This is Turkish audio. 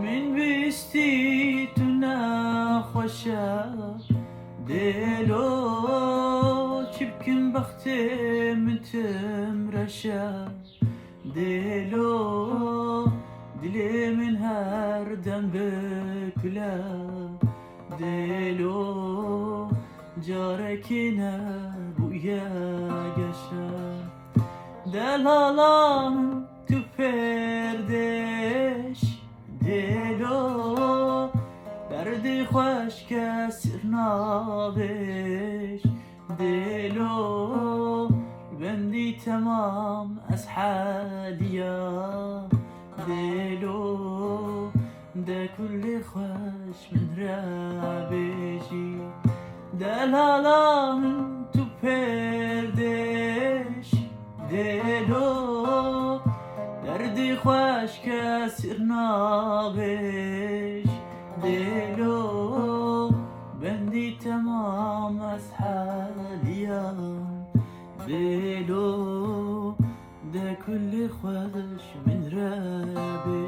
من بیستی تو نخوشه دلو چی بکن بختم تمرشه دلو دلی من هر دم بکله دلو جارکine buya yaşa delalan tu perdeş delo derdi hoş kesir nabeş delo bendi tamam ashaliya delo de kulli hoş min rabeşi delalan tu perdeş delo derdi hoş kesir nabeş delo bendi tamam ashaliya delo de kulli hoş min rabeş